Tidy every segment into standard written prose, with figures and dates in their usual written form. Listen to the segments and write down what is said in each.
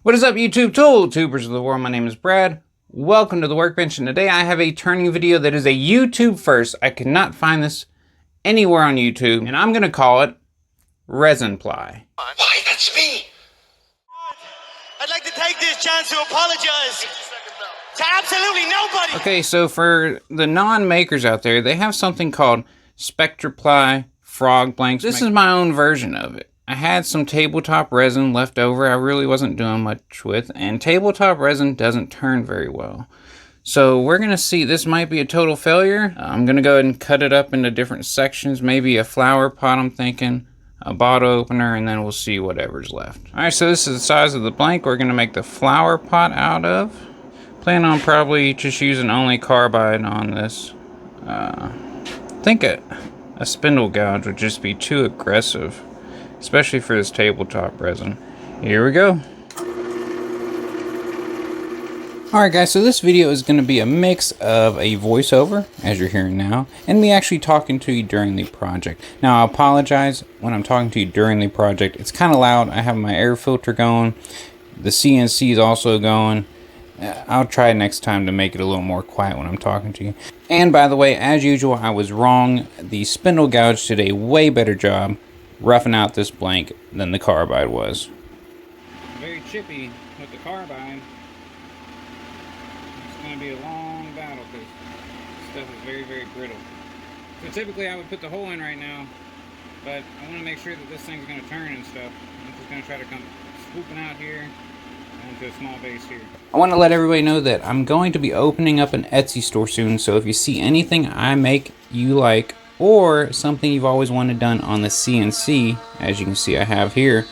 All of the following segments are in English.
What is up, YouTube tool tubers of the world? My name is Brad. Welcome to the workbench, and today I have a turning video that is a YouTube first. I could not find this anywhere on YouTube, and I'm going to call it Resin-ply. Why, that's me! I'd like to take this chance to apologize to absolutely nobody! Okay, so for the non-makers out there, they have something called Spectra-ply frog blanks. This is my own version of it. I had some tabletop resin left over I really wasn't doing much with, and tabletop resin doesn't turn very well. So we're going to see, this might be a total failure. I'm going to go ahead and cut it up into different sections, maybe a flower pot I'm thinking, a bottle opener, and then we'll see whatever's left. Alright, so this is the size of the blank we're going to make the flower pot out of. Plan on probably just using only carbide on this. I think a spindle gouge would just be too aggressive, especially for this tabletop resin. Here we go. Alright guys, so this video is going to be a mix of a voiceover, as you're hearing now, and me actually talking to you during the project. Now I apologize when I'm talking to you during the project. It's kind of loud. I have my air filter going. The CNC is also going. I'll try next time to make it a little more quiet when I'm talking to you. And by the way, as usual, I was wrong. The spindle gouge did a way better job roughing out this blank than the carbide was. Very chippy with the carbide. It's going to be a long battle because stuff is very, very brittle. So typically I would put the hole in right now, but I want to make sure that this thing's going to turn and stuff. I'm just going to try to come swooping out here into a small base here. I want to let everybody know that I'm going to be opening up an Etsy store soon, so if you see anything I make you like, or something you've always wanted done on the CNC, as you can see I have here,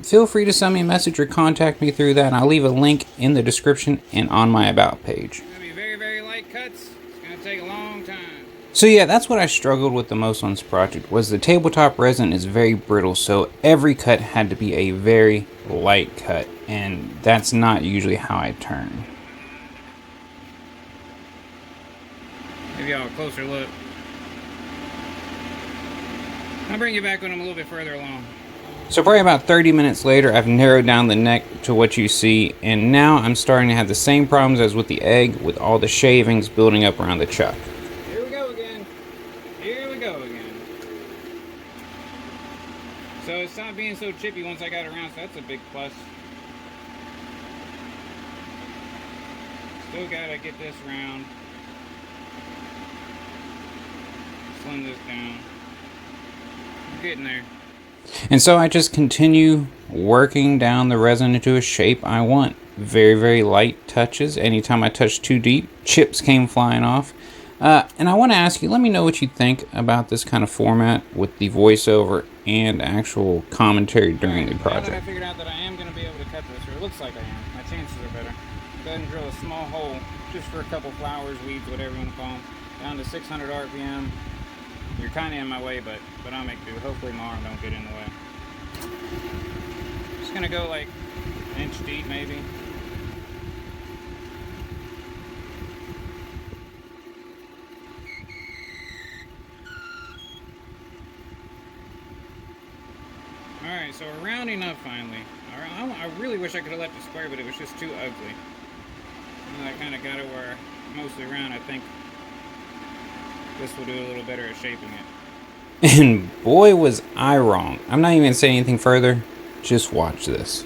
feel free to send me a message or contact me through that. I'll leave a link in the description and on my About page. It's going to be very, very light cuts. It's going to take a long time. So yeah, that's what I struggled with the most on this project, was the tabletop resin is very brittle, so every cut had to be a very light cut, and that's not usually how I turn. Give y'all a closer look. I'll bring you back when I'm a little bit further along. So probably about 30 minutes later, I've narrowed down the neck to what you see, and now I'm starting to have the same problems as with the egg, with all the shavings building up around the chuck. Here we go again. Here we go again. So it stopped being so chippy once I got around, so that's a big plus. Still gotta get this round. Slim this down. Getting there. And so I just continue working down the resin into a shape I want. Very, very light touches. Anytime I touch too deep, chips came flying off. And I want to ask you, let me know what you think about this kind of format with the voiceover and actual commentary during the project. Now that I figured out that I am going to be able to cut this, or it looks like I am, my chances are better. Go ahead and drill a small hole just for a couple flowers, weeds, whatever you want to call them, down to 600 RPM. You're kind of in my way, but I'll make do. Hopefully my arm don't get in the way. Just gonna go like an inch deep, maybe. Alright, so we're rounding up finally. I really wish I could have left it square, but it was just too ugly. And I kind of got it where mostly round, I think. This will do a little better at shaping it. And boy was I wrong. I'm not even going to say anything further. Just watch this.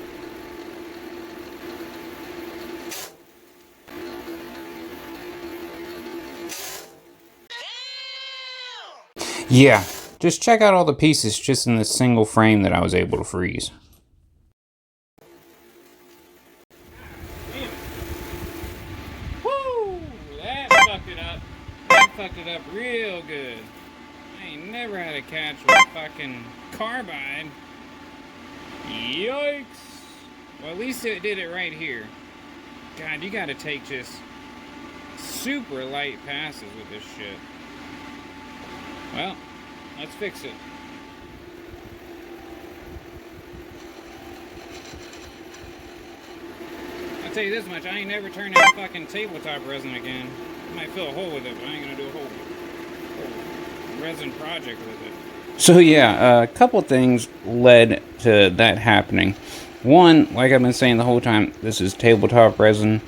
Yeah, just check out all the pieces just in this single frame that I was able to freeze. Woo! That fucked it up. Fucked it up real good. I ain't never had a catch with fucking carbide. Yikes. Well, at least it did it right here. God, you gotta take just super light passes with this shit. Well, let's fix it. I'll tell you this much, I ain't never turning fucking tabletop resin again. I might fill a hole with it, but I ain't gonna do a whole resin project with it. So yeah, a couple things led to that happening. One, like I've been saying the whole time, this is tabletop resin.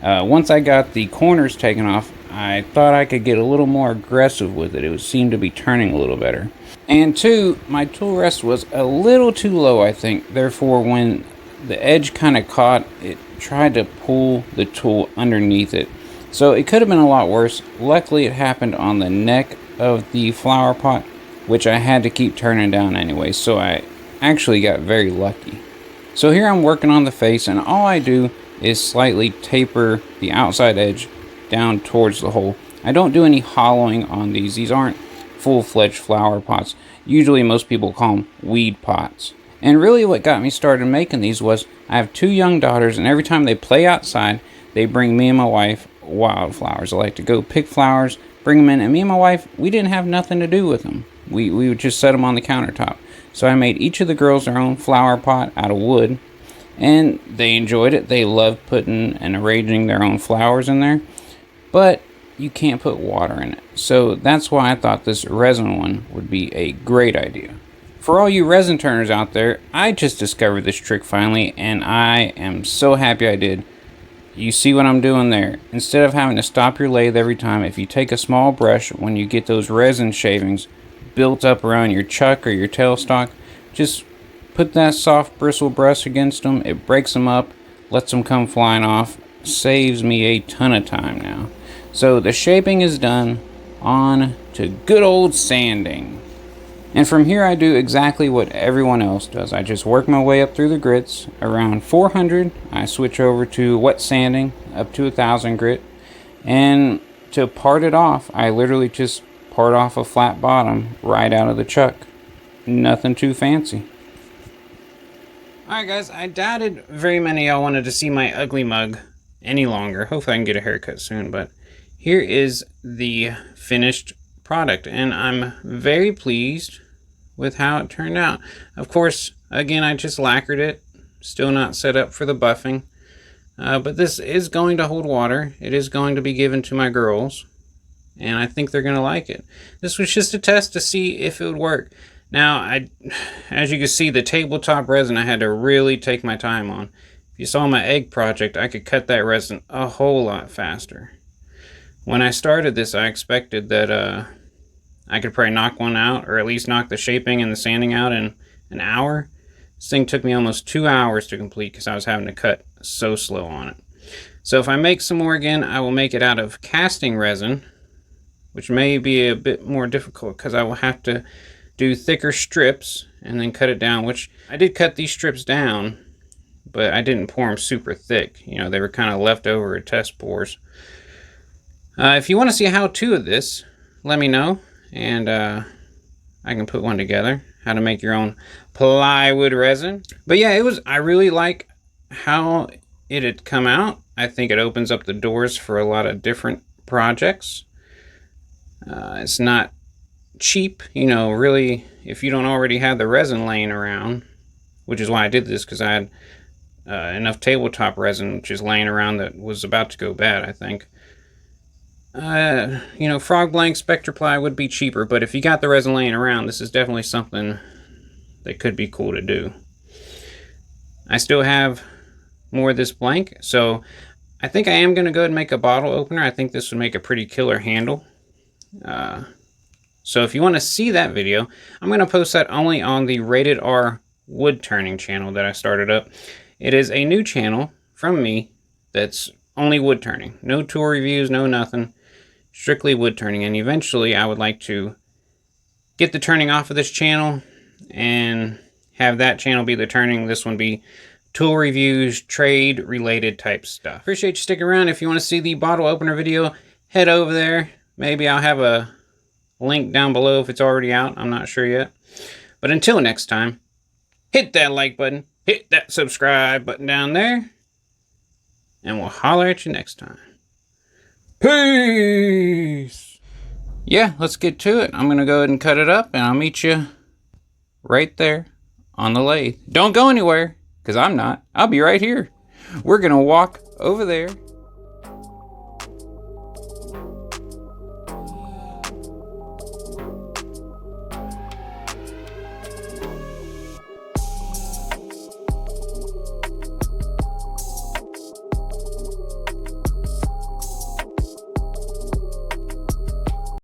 Once I got the corners taken off, I thought I could get a little more aggressive with it. It seemed to be turning a little better. And two, my tool rest was a little too low, I think. Therefore, when the edge kind of caught, it tried to pull the tool underneath it. So it could have been a lot worse. Luckily, it happened on the neck of the flower pot, which I had to keep turning down anyway. So I actually got very lucky. So here I'm working on the face, and all I do is slightly taper the outside edge down towards the hole. I don't do any hollowing on these. These aren't full-fledged flower pots. Usually most people call them weed pots. And really what got me started making these was I have 2 young daughters, and every time they play outside, they bring me and my wife wildflowers. I like to go pick flowers, bring them in, and me and my wife, we didn't have nothing to do with them. We would just set them on the countertop. So I made each of the girls their own flower pot out of wood, and they enjoyed it. They loved putting and arranging their own flowers in there, but you can't put water in it. So that's why I thought this resin one would be a great idea. For all you resin turners out there, I just discovered this trick finally, and I am so happy I did. You see what I'm doing there? Instead of having to stop your lathe every time, if you take a small brush, when you get those resin shavings built up around your chuck or your tailstock, just put that soft bristle brush against them. It breaks them up, lets them come flying off. Saves me a ton of time now. So the shaping is done. On to good old sanding. And from here I do exactly what everyone else does. I just work my way up through the grits. Around 400 I switch over to wet sanding up to 1000 grit. And to part it off, I literally just part off a flat bottom right out of the chuck. Nothing too fancy. Alright guys, I doubted very many of y'all wanted to see my ugly mug any longer. Hopefully I can get a haircut soon, but here is the finished product, and I'm very pleased with how it turned out. Of course, again, I just lacquered it, still not set up for the buffing, but this is going to hold water. It is going to be given to my girls, and I think they're going to like it. This was just a test to see if it would work. Now, as you can see, the tabletop resin I had to really take my time on. If you saw my egg project, I could cut that resin a whole lot faster. When I started this, I expected that I could probably knock one out, or at least knock the shaping and the sanding out in an hour. This thing took me almost 2 hours to complete because I was having to cut so slow on it. So if I make some more again, I will make it out of casting resin, which may be a bit more difficult because I will have to do thicker strips and then cut it down, which I did cut these strips down, but I didn't pour them super thick. You know, they were kind of left over test pours. If you want to see a how-to of this, let me know, and I can put one together, how to make your own plywood resin. But yeah, I really like how it had come out. I think it opens up the doors for a lot of different projects. It's not cheap, you know, really, if you don't already have the resin laying around, which is why I did this, because I had enough tabletop resin just laying around that was about to go bad, I think. You know, frog blank Spectra-ply would be cheaper, but if you got the resin laying around, this is definitely something that could be cool to do. I still have more of this blank, so I think I am going to go ahead and make a bottle opener. I think this would make a pretty killer handle. So if you want to see that video, I'm going to post that only on the Rated R Woodturning channel that I started up. It is a new channel from me that's only wood turning. No tool reviews, no nothing. Strictly wood turning. And eventually I would like to get the turning off of this channel and have that channel be the turning. This one be tool reviews, trade related type stuff. Appreciate you sticking around. If you want to see the bottle opener video, head over there. Maybe I'll have a link down below if it's already out. I'm not sure yet. But until next time, hit that like button, hit that subscribe button down there, and we'll holler at you next time. Peace! Yeah, let's get to it. I'm going to go ahead and cut it up, and I'll meet you right there on the lathe. Don't go anywhere, because I'm not. I'll be right here. We're going to walk over there